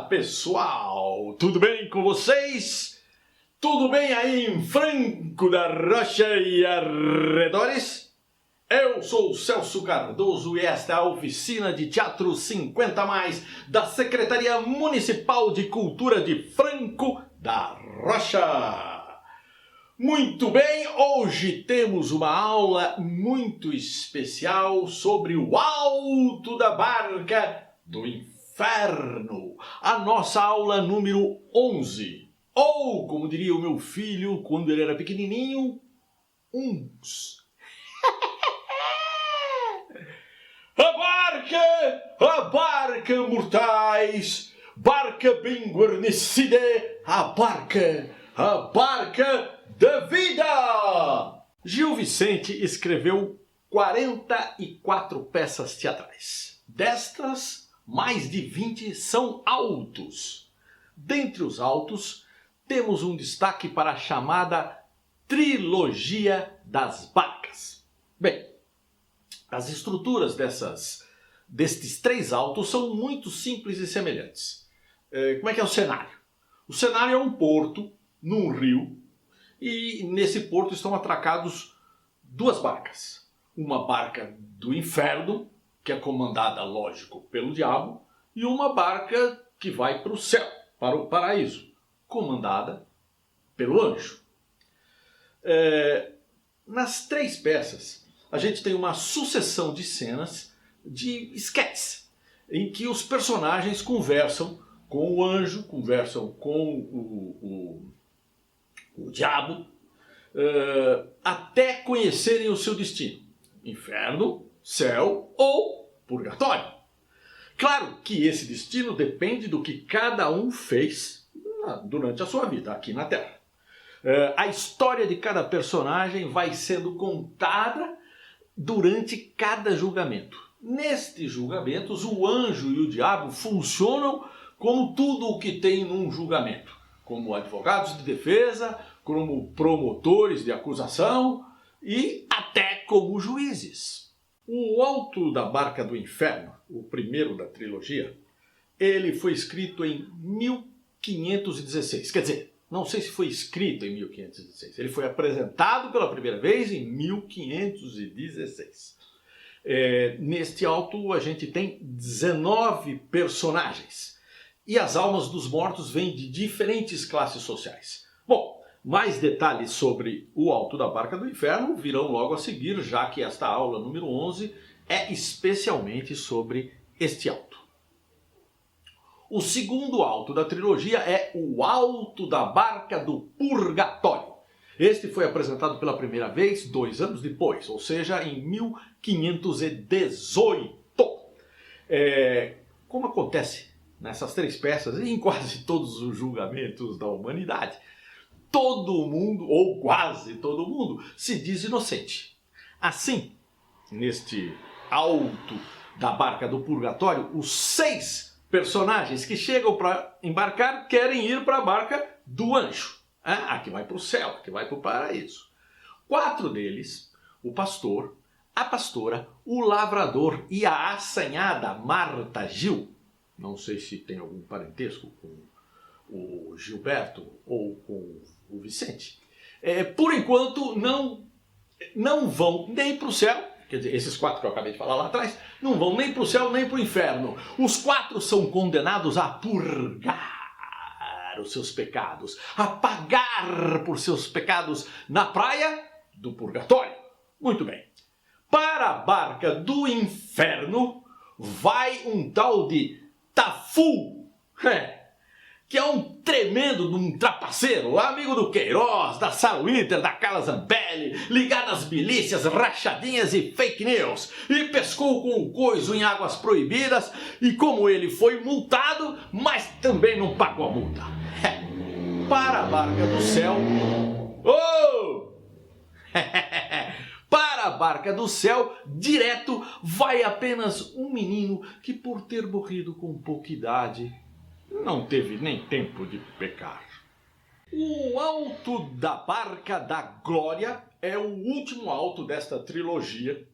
pessoal, tudo bem com vocês? Tudo bem aí em Franco da Rocha e arredores? Eu sou o Celso Cardoso e esta é a oficina de Teatro 50+, da Secretaria Municipal de Cultura de Franco da Rocha. Muito bem, hoje temos uma aula muito especial sobre o Alto da Barca do Inferno. A nossa aula número 11. Ou, como diria o meu filho quando ele era pequenininho, uns. A barca, mortais, barca bem guarnecida, a barca da vida! Gil Vicente escreveu 44 peças teatrais. Destas, mais de 20 são autos. Dentre os autos, temos um destaque para a chamada Trilogia das Barcas. Bem, as estruturas destes três autos são muito simples e semelhantes. Como é que é o cenário? O cenário é um porto num rio e nesse porto estão atracados duas barcas. Uma barca do inferno, que é comandada, lógico, pelo diabo, e uma barca que vai para o céu, para o paraíso, comandada pelo anjo. Nas três peças, a gente tem uma sucessão de cenas de esquetes, em que os personagens conversam com o anjo, conversam com o diabo, até conhecerem o seu destino. Inferno, céu ou purgatório. Claro que esse destino depende do que cada um fez durante a sua vida aqui na Terra. A história de cada personagem vai sendo contada durante cada julgamento. Nestes julgamentos, o anjo e o diabo funcionam como tudo o que tem num julgamento, como advogados de defesa, como promotores de acusação e até como juízes. O Alto da Barca do Inferno, o primeiro da trilogia, ele foi escrito em 1516. Quer dizer, não sei se foi escrito em 1516. Ele foi apresentado pela primeira vez em 1516. Neste auto a gente tem 19 personagens. E as almas dos mortos vêm de diferentes classes sociais. Bom, mais detalhes sobre o Alto da Barca do Inferno virão logo a seguir, já que esta aula número 11 é especialmente sobre este alto. O segundo alto da trilogia é o Alto da Barca do Purgatório. Este foi apresentado pela primeira vez 2 anos depois, ou seja, em 1518. Como acontece nessas três peças e em quase todos os julgamentos da humanidade, todo mundo, ou quase todo mundo, se diz inocente. Assim, neste Alto da Barca do Purgatório, os 6 personagens que chegam para embarcar querem ir para a barca do anjo. A que vai para o céu, a que vai para o paraíso. 4 deles, o pastor, a pastora, o lavrador e a assanhada Marta Gil, não sei se tem algum parentesco com o Gilberto ou com o Vicente, por enquanto não vão nem para o céu. Quer dizer, esses 4 que eu acabei de falar lá atrás, não vão nem para o céu nem para o inferno. Os 4 são condenados a purgar os seus pecados, a pagar por seus pecados na praia do purgatório. Muito bem. Para a barca do inferno vai um tal de Tafu, que é um tremendo de um trapaceiro, amigo do Queiroz, da Sarah Winter, da Carla Zambelli, ligado às milícias, rachadinhas e fake news, e pescou com o coiso em águas proibidas, e como ele foi multado, mas também não pagou a multa. Para a barca do céu... Para a barca do céu, direto, vai apenas um menino que, por ter morrido com pouca idade, não teve nem tempo de pecar. O Alto da Barca da Glória é o último alto desta trilogia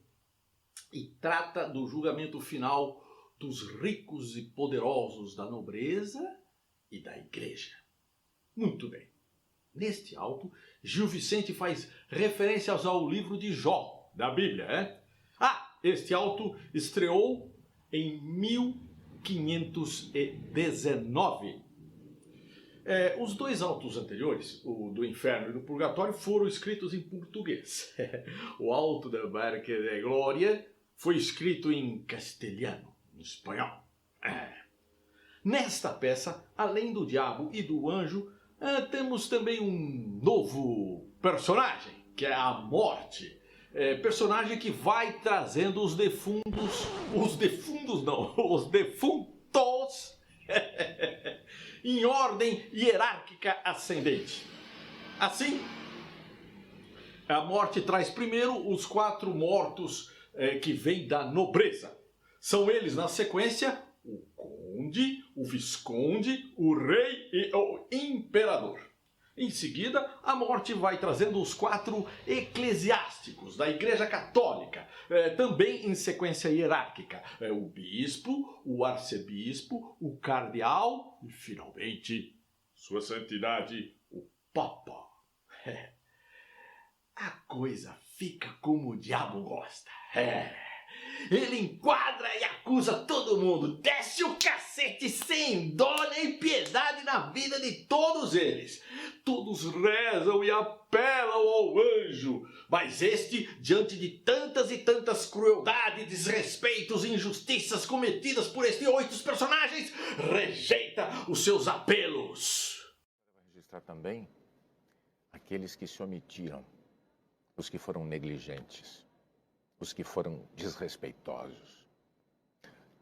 e trata do julgamento final dos ricos e poderosos da nobreza e da igreja. Muito bem. Neste alto, Gil Vicente faz referências ao livro de Jó, da Bíblia, né? Este alto estreou em 1519. Os dois autos anteriores, o do Inferno e do Purgatório, foram escritos em português. O Alto da Barca da Glória foi escrito em castelhano, em espanhol. Nesta peça, além do diabo e do anjo, temos também um novo personagem, que é a morte. Personagem que vai trazendo os defuntos em ordem hierárquica ascendente. Assim, a morte traz primeiro os 4 mortos que vêm da nobreza. São eles, na sequência, o conde, o visconde, o rei e o imperador. Em seguida, a morte vai trazendo os 4 eclesiásticos da Igreja Católica, também em sequência hierárquica. O bispo, o arcebispo, o cardeal e, finalmente, Sua Santidade, o Papa. A coisa fica como o diabo gosta. Ele enquadra e acusa todo mundo, desce o cacete sem dó nem piedade na vida de todos eles. Todos rezam e apelam ao anjo, mas este, diante de tantas e tantas crueldades, desrespeitos e injustiças cometidas por estes 8 personagens, rejeita os seus apelos. Vai registrar também aqueles que se omitiram, os que foram negligentes, os que foram desrespeitosos.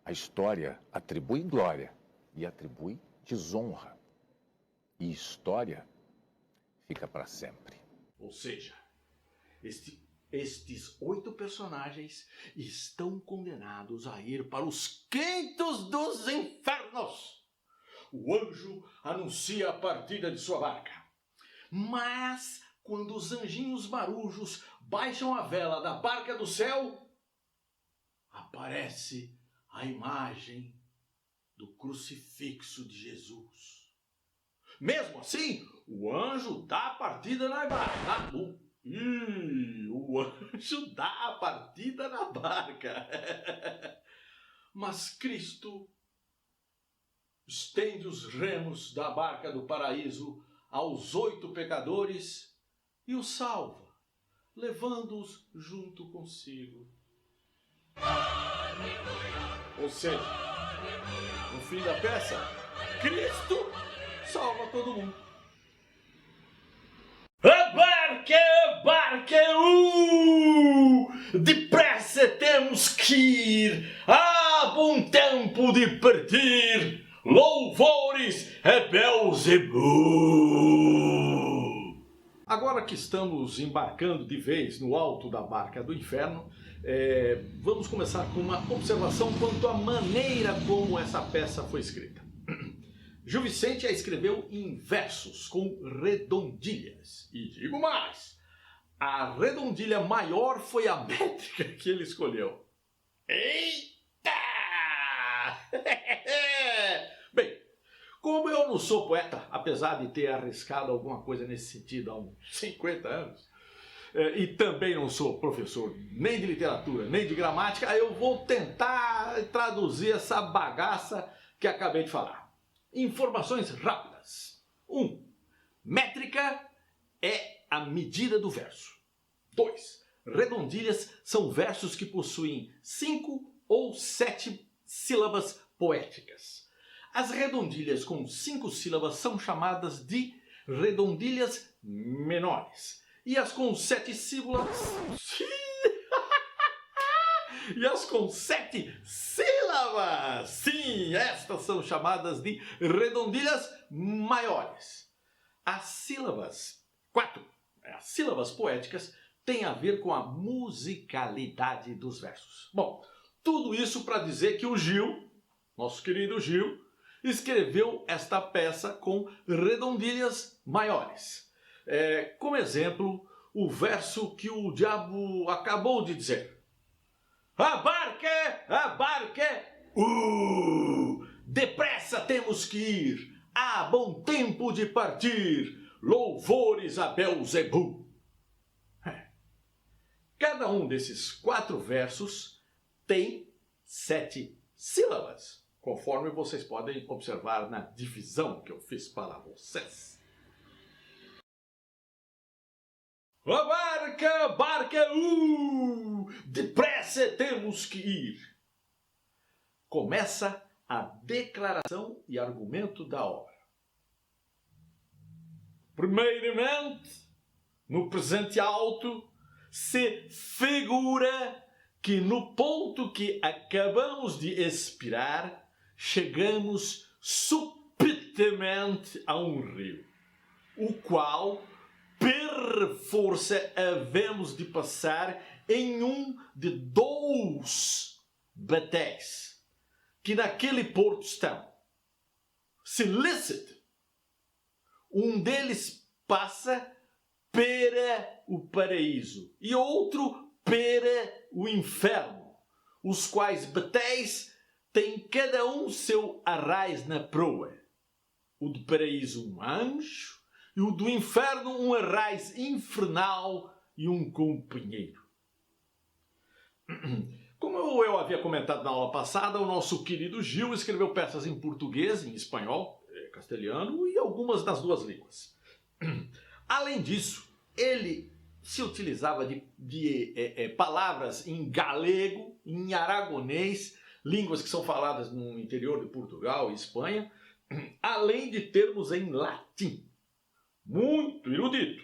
A história atribui glória e atribui desonra. E história fica para sempre. Ou seja, estes 8 personagens estão condenados a ir para os quintos dos infernos. O anjo anuncia a partida de sua barca. Mas, quando os anjinhos marujos baixam a vela da barca do céu, aparece a imagem do crucifixo de Jesus. Mesmo assim, o anjo dá a partida na barca. O anjo dá a partida na barca. Mas Cristo estende os remos da barca do paraíso aos 8 pecadores e os salva, levando-os junto consigo. Ou seja, no fim da peça, Cristo salva todo mundo. Barca! Depressa temos que ir! Há bom tempo de partir! Louvores a Beelzebub! Agora que estamos embarcando de vez no alto da barca do inferno, vamos começar com uma observação quanto à maneira como essa peça foi escrita. Gil Vicente a escreveu em versos, com redondilhas. E digo mais, a redondilha maior foi a métrica que ele escolheu. Eita! Bem, como eu não sou poeta, apesar de ter arriscado alguma coisa nesse sentido há uns 50 anos, e também não sou professor nem de literatura, nem de gramática, eu vou tentar traduzir essa bagaça que acabei de falar. Informações rápidas. 1. Métrica é a medida do verso. 2. Redondilhas são versos que possuem 5 ou 7 sílabas poéticas. As redondilhas com 5 sílabas são chamadas de redondilhas menores. E as com 7 sílabas... E as com 7 sílabas, sim, estas são chamadas de redondilhas maiores. As sílabas poéticas têm a ver com a musicalidade dos versos. Bom, tudo isso para dizer que o Gil, nosso querido Gil, escreveu esta peça com redondilhas maiores. Como exemplo, o verso que o diabo acabou de dizer. A barca! Depressa temos que ir! há bom tempo de partir, louvores a Belzebu. Cada um desses 4 versos tem 7 sílabas, conforme vocês podem observar na divisão que eu fiz para vocês. A barca, barca, depressa temos que ir. Começa a declaração e argumento da obra. Primeiramente, no presente alto, se figura que no ponto que acabamos de expirar, chegamos subitamente a um rio, o qual, per força, havemos de passar em um de 2 batéis, que naquele porto estão. Se lícito, um deles passa para o paraíso e outro para o inferno, os quais batéis têm cada um seu arraiz na proa. O do paraíso um anjo e o do inferno um arraiz infernal e um companheiro. Como eu havia comentado na aula passada, o nosso querido Gil escreveu peças em português, em espanhol, castelhano e algumas das 2 línguas. Além disso, ele se utilizava de palavras em galego, em aragonês, línguas que são faladas no interior de Portugal e Espanha, além de termos em latim. Muito erudito.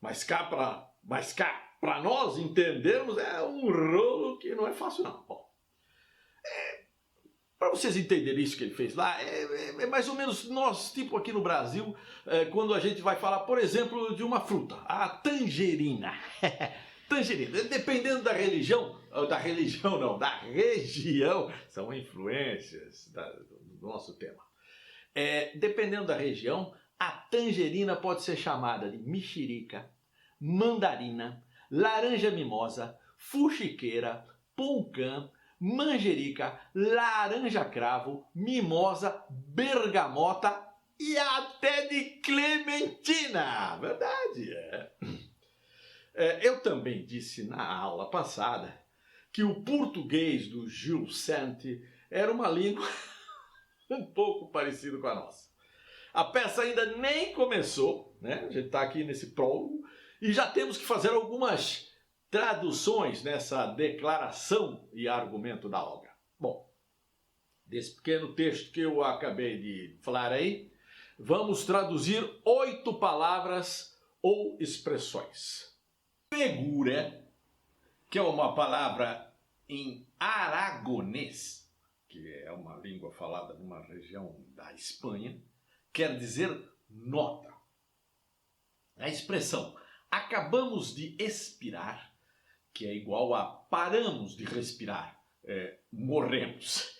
Mas cá para nós entendermos é um rolo que não é fácil não. Bom, para vocês entenderem isso que ele fez lá, é mais ou menos nós, tipo aqui no Brasil, quando a gente vai falar, por exemplo, de uma fruta, a tangerina. Tangerina, dependendo da região, são influências do nosso tema. Dependendo da região, a tangerina pode ser chamada de mexerica, mandarina, laranja mimosa, fuxiqueira, poncã, manjerica, laranja cravo, mimosa, bergamota e até de clementina. Verdade, eu também disse na aula passada que o português do Gil Sante era uma língua um pouco parecida com a nossa. A peça ainda nem começou, né? A gente está aqui nesse prólogo e já temos que fazer algumas traduções nessa declaração e argumento da obra. Bom, desse pequeno texto que eu acabei de falar aí, vamos traduzir 8 palavras ou expressões. Figura, que é uma palavra em aragonês, que é uma língua falada numa região da Espanha, quer dizer nota. A expressão acabamos de expirar, que é igual a paramos de respirar, morremos.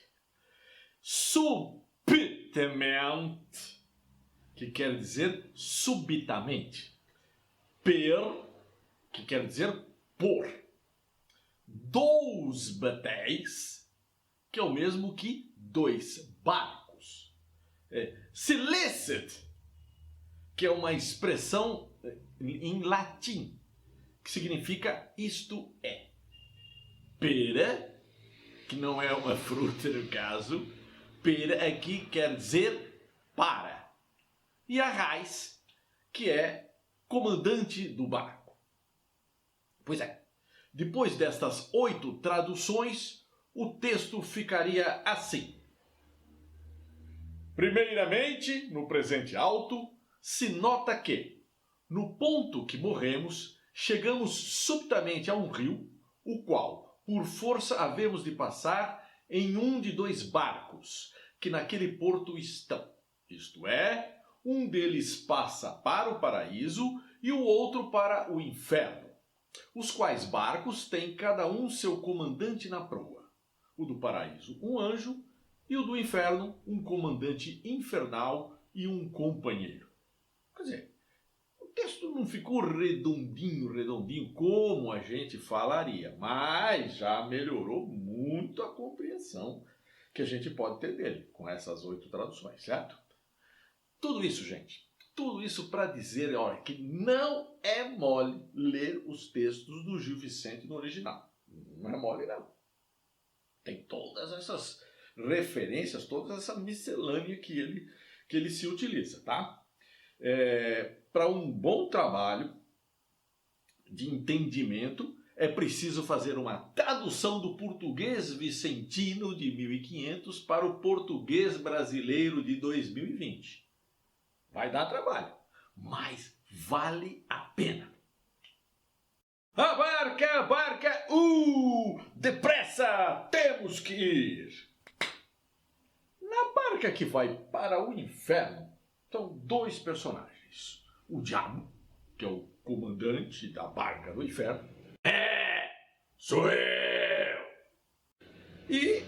Subitamente, que quer dizer subitamente. Per, que quer dizer por. 2 batéis, que é o mesmo que 2 barcos. Silicet, que é uma expressão em latim, que significa isto é. Pera, que não é uma fruta no caso, pera aqui quer dizer para. E arraiz, que é comandante do barco. Pois é, depois destas 8 traduções, o texto ficaria assim. Primeiramente, no presente alto, se nota que, no ponto que morremos, chegamos subitamente a um rio, o qual, por força, havemos de passar em um de 2 barcos, que naquele porto estão. Isto é, um deles passa para o paraíso e o outro para o inferno, os quais barcos têm cada um seu comandante na proa. O do paraíso, um anjo, e o do inferno, um comandante infernal e um companheiro. Quer dizer, o texto não ficou redondinho como a gente falaria, mas já melhorou muito a compreensão que a gente pode ter dele com essas 8 traduções, certo? Tudo isso, gente, tudo isso para dizer, olha, que não é mole ler os textos do Gil Vicente no original. Não é mole, não. Tem todas essas referências, toda essa miscelânea que ele se utiliza, tá? Para um bom trabalho de entendimento, é preciso fazer uma tradução do português vicentino de 1500 para o português brasileiro de 2020. Vai dar trabalho, mas vale a pena. A barca, depressa, temos que ir. Na barca que vai para o inferno, são dois personagens. O diabo, que é o comandante da barca do inferno. Sou eu! E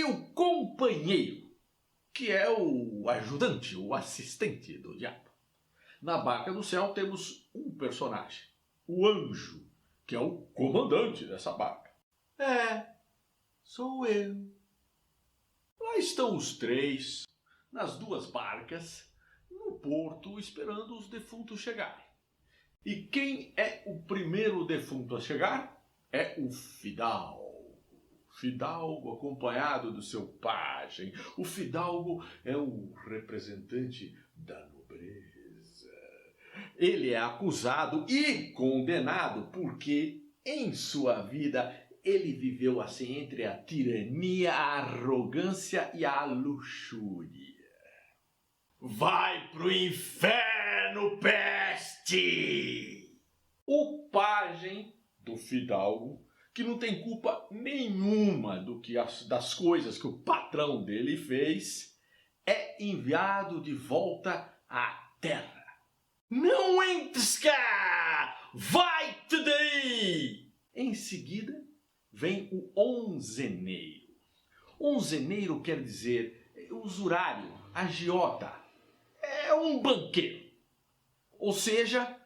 o companheiro, que é o ajudante, o assistente do diabo. Na barca do céu temos um personagem, o anjo, que é o comandante dessa barca. Sou eu. Lá estão os três, nas duas barcas, no porto, esperando os defuntos chegarem. E quem é o primeiro defunto a chegar? É o fidalgo. Fidalgo acompanhado do seu pajem. O fidalgo é o representante da nobreza. Ele é acusado e condenado porque, em sua vida, ele viveu assim entre a tirania, a arrogância e a luxúria. Vai pro inferno, peste! O pajem do fidalgo, que não tem culpa nenhuma das coisas que o patrão dele fez, é enviado de volta à terra. Não entres cá! Vai-te daí! Em seguida, vem o onzeneiro. Onzeneiro quer dizer usurário, agiota. É um banqueiro. Ou seja,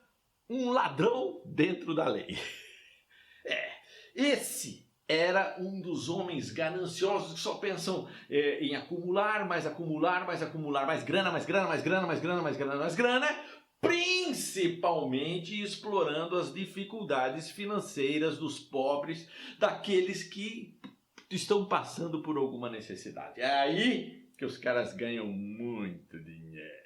um ladrão dentro da lei. Esse era um dos homens gananciosos que só pensam em acumular, mais grana, principalmente explorando as dificuldades financeiras dos pobres, daqueles que estão passando por alguma necessidade. É aí que os caras ganham muito dinheiro.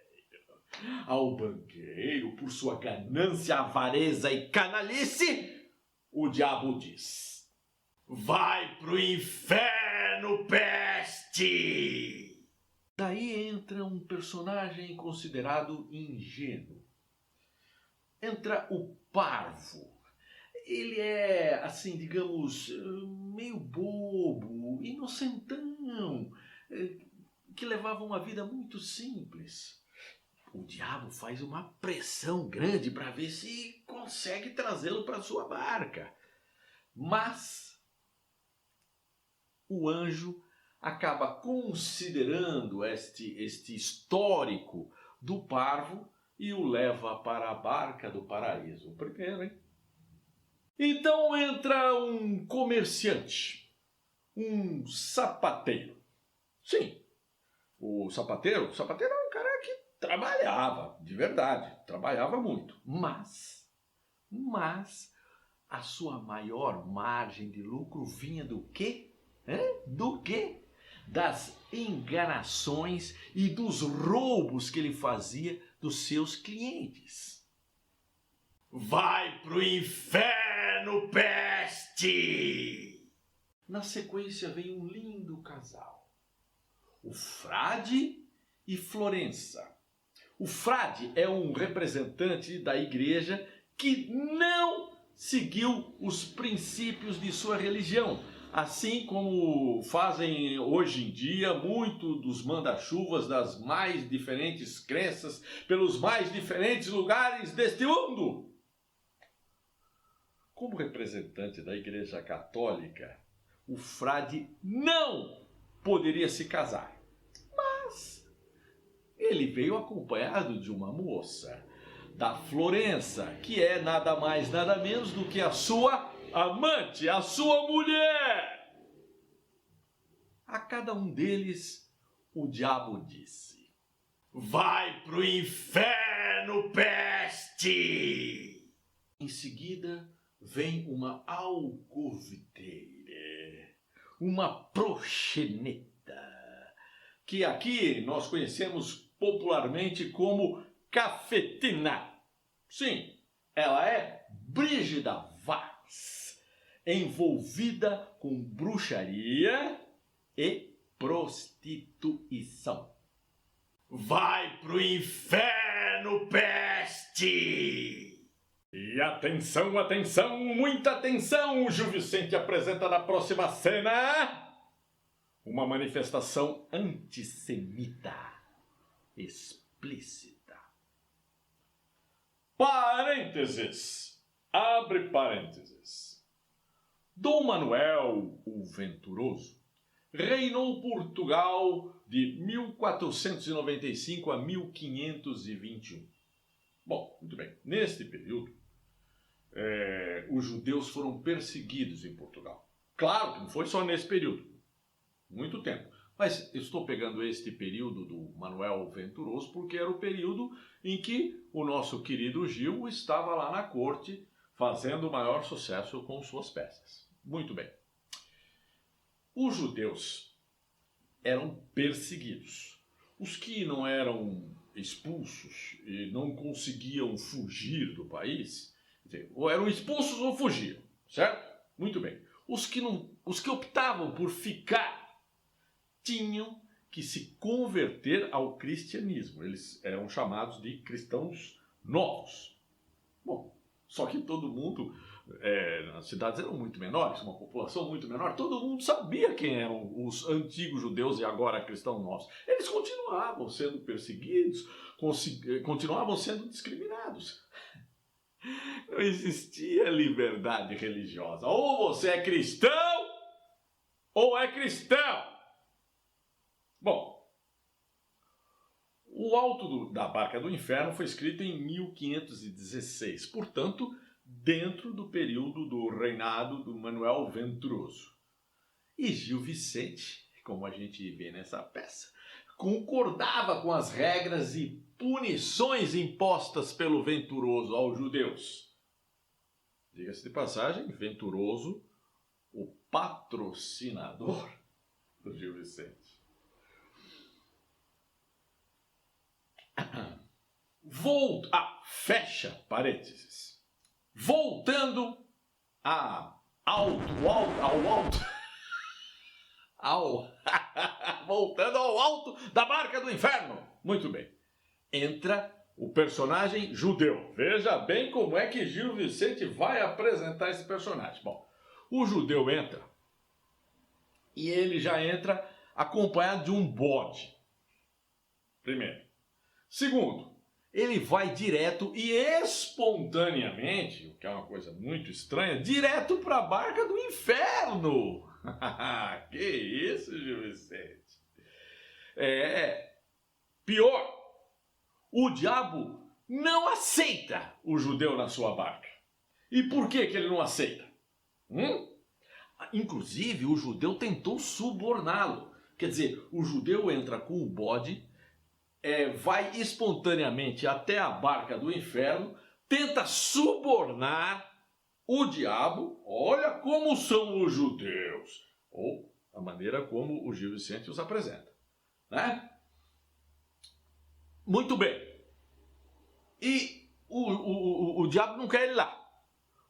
Ao banqueiro, por sua ganância, avareza e canalice, o diabo diz: vai pro inferno, peste! Daí entra um personagem considerado ingênuo. Entra o parvo. Ele é, assim, digamos, meio bobo, inocentão, que levava uma vida muito simples. O diabo faz uma pressão grande para ver se consegue trazê-lo para sua barca. Mas o anjo acaba considerando este histórico do parvo e o leva para a barca do paraíso. O primeiro, hein? Então entra um comerciante, um sapateiro. Sim, o sapateiro é um cara que trabalhava, de verdade, trabalhava muito. Mas a sua maior margem de lucro vinha do quê? Do quê? Das enganações e dos roubos que ele fazia dos seus clientes. Vai pro inferno, peste! Na sequência vem um lindo casal, o frade e Florença. O frade é um representante da igreja que não seguiu os princípios de sua religião, assim como fazem hoje em dia muito dos manda-chuvas das mais diferentes crenças pelos mais diferentes lugares deste mundo. Como representante da Igreja Católica, o frade não poderia se casar, mas ele veio acompanhado de uma moça, da Florença, que é nada mais, nada menos do que a sua amante, a sua mulher. A cada um deles, o diabo disse: vai pro inferno, peste! Em seguida, vem uma alcoviteira, uma proxeneta, que aqui nós conhecemos popularmente como cafetina. Sim, ela é Brígida Vaz, envolvida com bruxaria e prostituição. Vai pro inferno, peste! E atenção, atenção, muita atenção! O Gil Vicente apresenta na próxima cena uma manifestação antissemita explícita. Parênteses. Abre parênteses. Dom Manuel o Venturoso reinou Portugal de 1495 a 1521. Bom, muito bem. Neste período, os judeus foram perseguidos em Portugal. Claro que não foi só nesse período. Muito tempo. Mas eu estou pegando este período do Manuel Venturoso porque era o período em que o nosso querido Gil estava lá na corte fazendo o maior sucesso com suas peças. Muito bem. Os judeus eram perseguidos. Os que não eram expulsos e não conseguiam fugir do país, ou eram expulsos ou fugiam, certo? Muito bem. Os que optavam por ficar tinham que se converter ao cristianismo. Eles eram chamados de cristãos novos. Bom, só que todo mundo, as cidades eram muito menores, uma população muito menor, todo mundo sabia quem eram os antigos judeus e agora cristãos novos. Eles continuavam sendo perseguidos, continuavam sendo discriminados. Não existia liberdade religiosa. Ou você é cristão, ou é cristão. Bom, o Alto da Barca do Inferno foi escrito em 1516, portanto, dentro do período do reinado do Manuel Venturoso. E Gil Vicente, como a gente vê nessa peça, concordava com as regras e punições impostas pelo Venturoso aos judeus. Diga-se de passagem, Venturoso, o patrocinador do Gil Vicente. Fecha parênteses. Voltando voltando ao alto da Barca do Inferno. Muito bem. Entra o personagem judeu. Veja bem como é que Gil Vicente vai apresentar esse personagem. Bom, o judeu entra e ele já entra acompanhado de um bode. Primeiro. Segundo, ele vai direto e espontaneamente, o que é uma coisa muito estranha, direto para a Barca do Inferno. Que isso, Gil Vicente? Pior, o diabo não aceita o judeu na sua barca. E por que ele não aceita? Inclusive, o judeu tentou suborná-lo. Quer dizer, o judeu entra com o bode, vai espontaneamente até a Barca do Inferno, tenta subornar o diabo. Olha como são os judeus, ou a maneira como o Gil Vicente os apresenta, né? Muito bem. E o diabo não quer ele lá.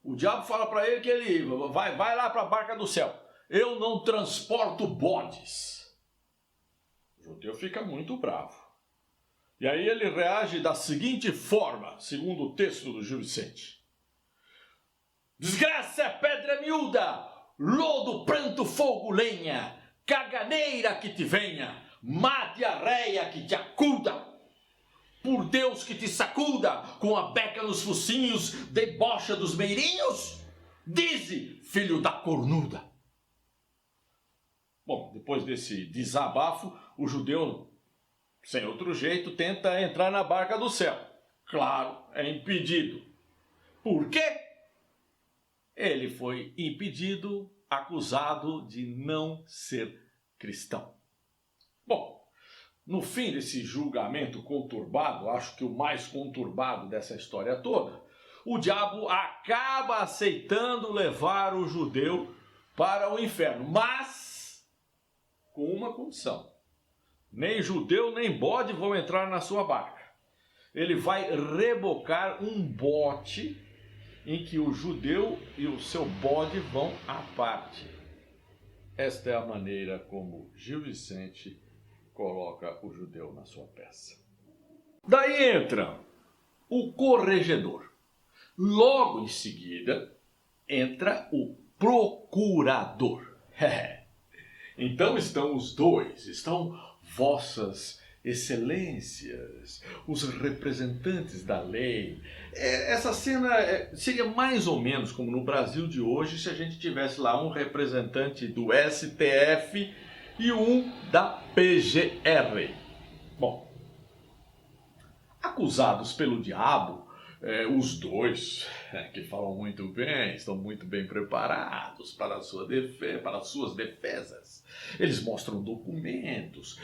O diabo fala para ele que ele vai lá para a Barca do Céu. Eu não transporto bodes. O judeu fica muito bravo. E aí ele reage da seguinte forma, segundo o texto do Gil Vicente. Desgraça é pedra miúda, lodo, pranto, fogo, lenha, caganeira que te venha, má diarreia que te acuda. Por Deus que te sacuda, com a beca nos focinhos, debocha dos meirinhos. Dize, filho da cornuda. Bom, depois desse desabafo, o judeu, sem outro jeito, tenta entrar na Barca do Céu. Claro, é impedido. Por quê? ele foi impedido, acusado de não ser cristão. Bom, no fim desse julgamento conturbado, acho que o mais conturbado dessa história toda, o diabo acaba aceitando levar o judeu para o inferno, mas com uma condição: nem judeu nem bode vão entrar na sua barca. Ele vai rebocar um bote em que o judeu e o seu bode vão à parte. Esta é a maneira como Gil Vicente coloca o judeu na sua peça. Daí entra o corregedor. Logo em seguida entra o procurador. Então estão os dois, estão vossas excelências, os representantes da lei. Essa cena seria mais ou menos como no Brasil de hoje se a gente tivesse lá um representante do STF e um da PGR. Bom, acusados pelo diabo, os dois, que falam muito bem, estão muito bem preparados para as suas defesas. Eles mostram documentos,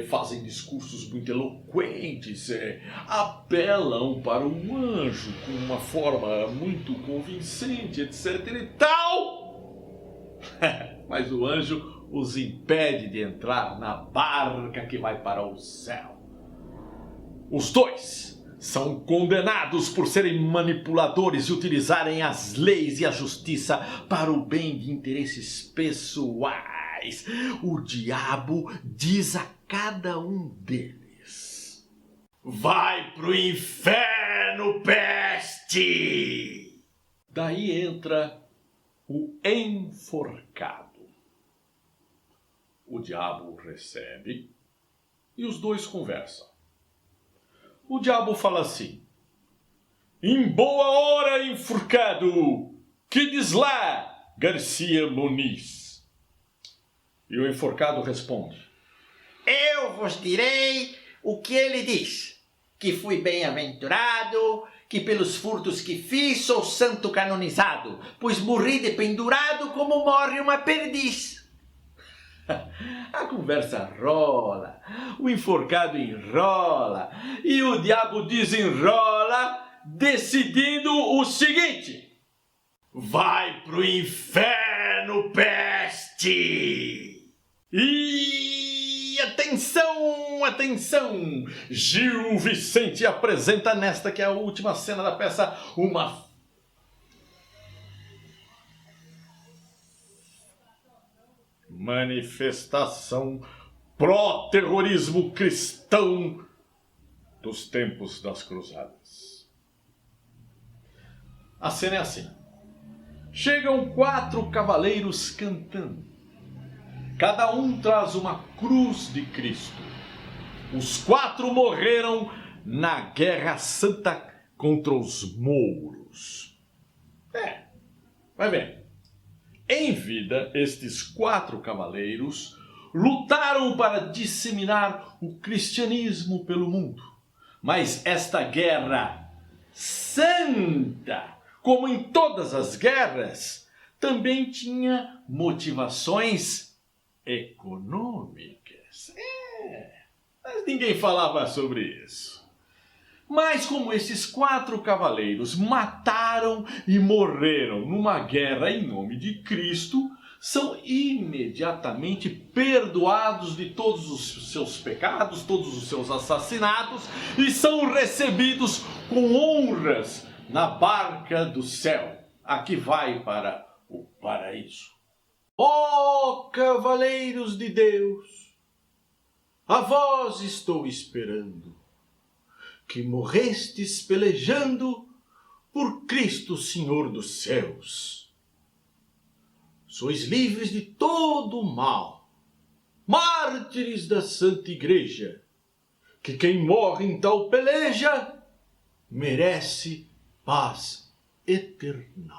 fazem discursos muito eloquentes, apelam para o anjo com uma forma muito convincente, etc e tal. Mas o anjo os impede de entrar na barca que vai para o céu. Os dois são condenados por serem manipuladores e utilizarem as leis e a justiça para o bem de interesses pessoais. O diabo diz a cada um deles: vai pro inferno, peste! Daí entra o enforcado. O diabo recebe e os dois conversam. O diabo fala assim: em boa hora, enforcado, que diz lá, Garcia Muniz? E o enforcado responde: eu vos direi o que ele diz, que fui bem-aventurado, que pelos furtos que fiz sou santo canonizado, pois morri dependurado como morre uma perdiz. A conversa rola, o enforcado enrola e o diabo desenrola, decidindo o seguinte: vai pro inferno, peste! E atenção, atenção! Gil Vicente apresenta nesta que é a última cena da peça uma manifestação pró-terrorismo cristão dos tempos das cruzadas. A cena é assim: chegam 4 cavaleiros cantando. Cada um traz uma cruz de Cristo. Os 4 morreram na Guerra Santa contra os mouros. Vai ver. Em vida, estes 4 cavaleiros lutaram para disseminar o cristianismo pelo mundo. Mas esta guerra santa, como em todas as guerras, também tinha motivações econômicas. Mas ninguém falava sobre isso. Mas como esses 4 cavaleiros mataram e morreram numa guerra em nome de Cristo, são imediatamente perdoados de todos os seus pecados, todos os seus assassinatos, e são recebidos com honras na barca do céu, a que vai para o paraíso. Ó cavaleiros de Deus, a vós estou esperando, que morrestes pelejando por Cristo Senhor dos céus. Sois livres de todo o mal, mártires da Santa Igreja, que quem morre em tal peleja merece paz eterna.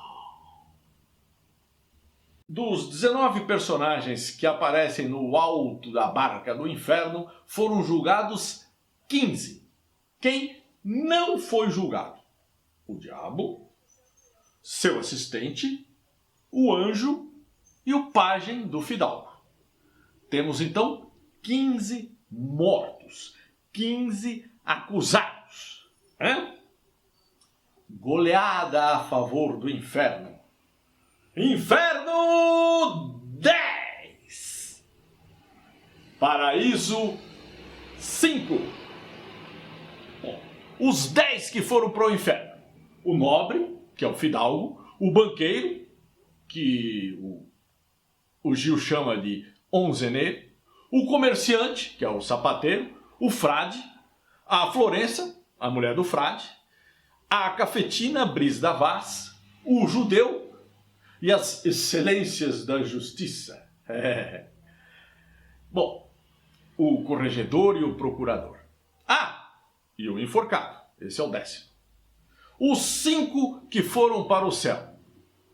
Dos 19 personagens que aparecem no alto da barca do inferno, foram julgados 15. Quem não foi julgado? O diabo, seu assistente o anjo e o pajem do fidalgo. Temos então 15 mortos, 15 acusados. Goleada a favor do inferno. Inferno 10. Paraíso 5. Bom, os 10 que foram para o inferno. O nobre, que é o fidalgo, o banqueiro, que o Gil chama de onzeneiro, o comerciante, que é o sapateiro, o frade, a Florença, a mulher do frade, a cafetina Bris da Vaz, o judeu e as excelências da justiça. Bom, o corregedor e o procurador. E o enforcado, esse é o 10º. Os 5 que foram para o céu.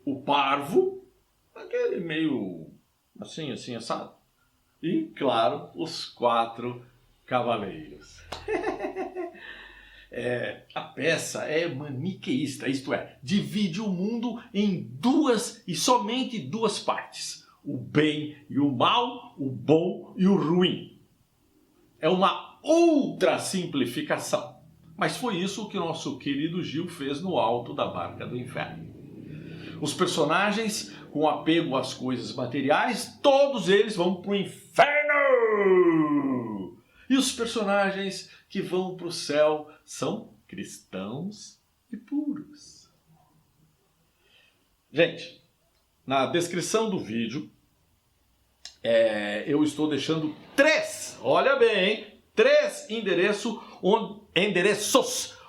O parvo, aquele meio assim, assado. E, claro, os 4 cavaleiros. A peça é maniqueísta, isto é, divide o mundo em 2 e somente 2 partes. O bem e o mal, o bom e o ruim. É uma outra simplificação. Mas foi isso que nosso querido Gil fez no alto da barca do inferno. Os personagens com apego às coisas materiais, todos eles vão para o inferno! E os personagens que vão para o céu são cristãos e puros. Gente, na descrição do vídeo, eu estou deixando 3, olha bem, hein? 3 endereços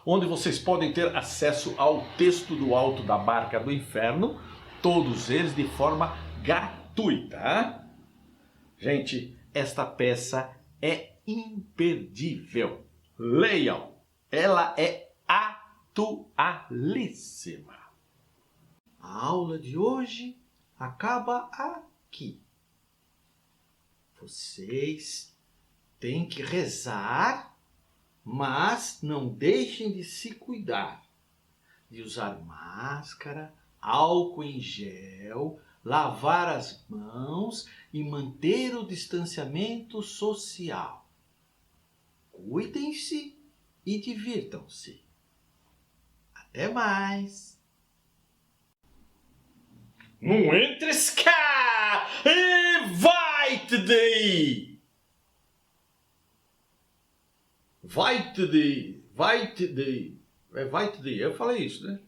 onde vocês podem ter acesso ao texto do Alto da Barca do Inferno, todos eles de forma gratuita. Gente, esta peça é imperdível. Leiam, ela é atualíssima. A aula de hoje acaba aqui. Vocês têm que rezar, mas não deixem de se cuidar, de usar máscara, álcool em gel, lavar as mãos e manter o distanciamento social. Cuidem-se e divirtam-se. Até mais! Não entres cá! E vai-te daí! Vai-te daí! Vai-te daí! Vai-te daí! Eu falei isso, né?